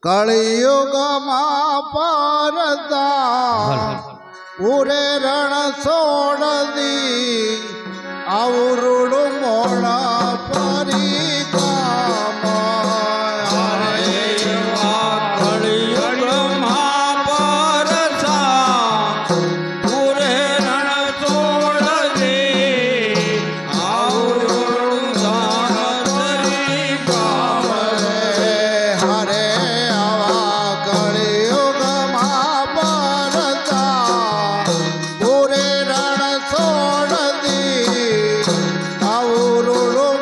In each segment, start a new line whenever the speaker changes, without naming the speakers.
કળિયુગમાં પરદા પૂરે રણ છોડ દી આવરુડ મોણા પરી Roro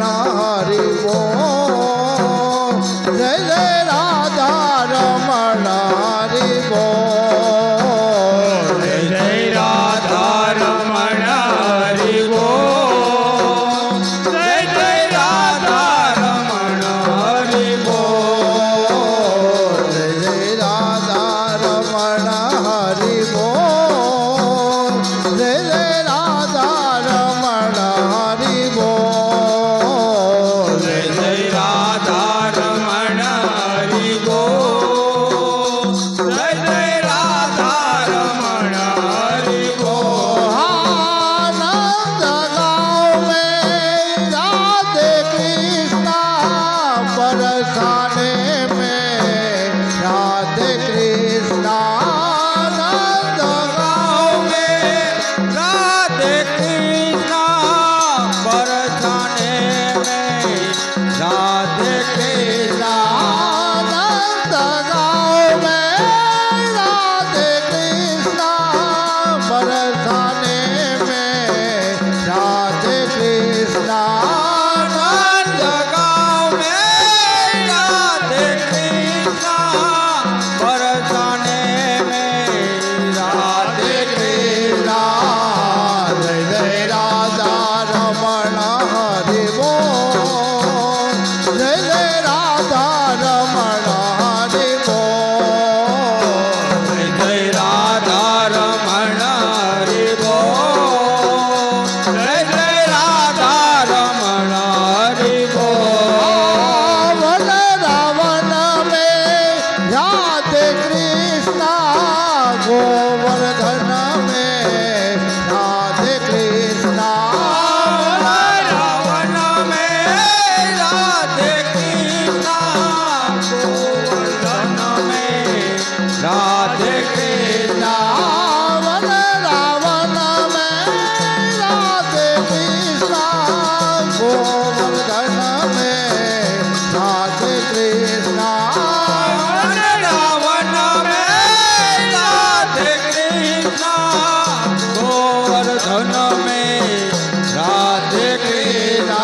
रमण हरि बोल जय जय राधा रमण हरि बोल
जय जय राधा रमण हरि बोल जय जय राधा रमण हरि बोल
जय जय राधा रमण हरि बोल जय जय राधा रमण हरि बोल
जय जय राधा रमण हरि बोल जय जय राधा रमण हरि बोल
आनंद गाँव में राधे कृष्णा बरसाने में राधे कृष्णा आनंद गाँव में
राधे कृष्णा बरसाने में राधे कृष्णा
आनंद गाँव में राधे कृष्णा बरसाने में राधे कृष्णा
आनंद गाँव में राधे कृष्णा बरसाने में राधे
कृष्णा जय जय राधा रमण हरि बोल जय जय राधा रमण हरि बोल
जय जय राधा रमण हरि बोल जय जय राधा रमण हरि बोल
वन रावण में राधे कृष्णा गोवर्धन में राधे कृष्णा
रावण में राधे कृष्णा गोवर्धन में राधे कृष्णा
वन रावण में राधे कृष्णा गोवर्धन में राधे कृष्णा
रावण में राधे कृष्णा गोवर्धन में राधे कृष्णा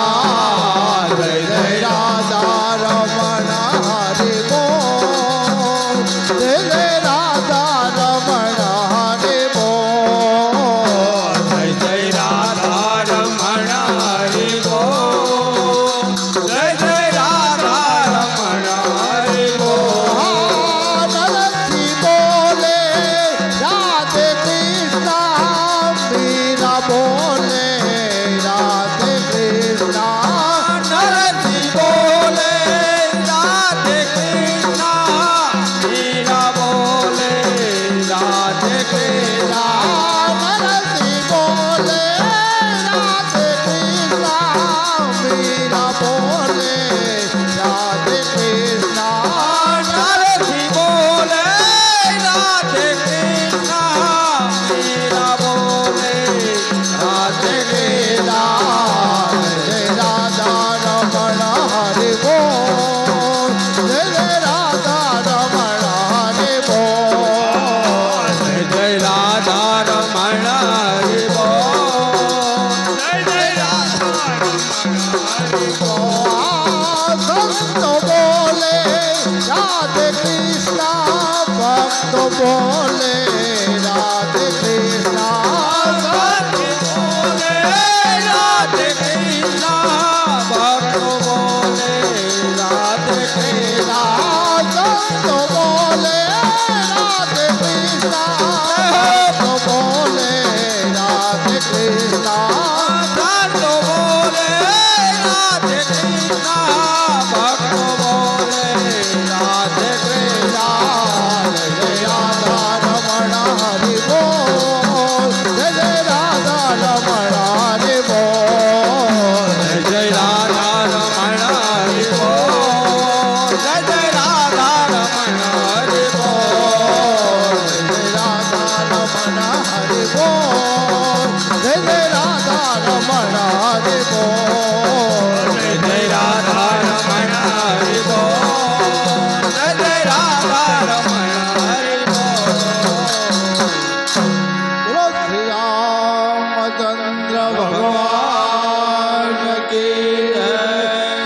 जय जय राधा रमण हरि बोल जय जय राधा रमण हरि बोल
जय जय राधा रमण हरि बोल जय जय राधा रमण हरि बोल
नरसी बोले राधे कृष्णा मीरा बोले राधे कृष्णा
नरसी बोले राधे कृष्णा मीरा बोले राधे कृष्णा
नरसी बोले राधे कृष्णा मीरा बोले राधे कृष्णा
नरसी बोले राधे कृष्णा मीरा बोले राधे कृष्णा
जय राधा रमण हरि बोल जय जय राधा रमण हरि बोल
जय जय राधा रमण हरि बोल जय जय राधा रमण हरि
संत बोले राधे कृष्णा भक्त बोले राधे कृष्णा
बोले राधे कृष्णा भक्त बोले राधे कृष्णा
संत बोले राधे कृष्णा भक्त बोले राधे कृष्णा
संत बोले राधे कृष्णा भक्त बोले राधे कृष्णा
जय राधा रमण हरि बोल जय जय राधा रमण हरि बोल
जय जय राधा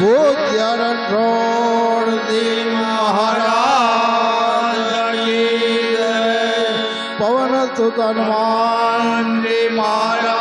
પૂજ્ય રણછોડજી મહારાજ પવન સુત હનુમાનજી મહારાજ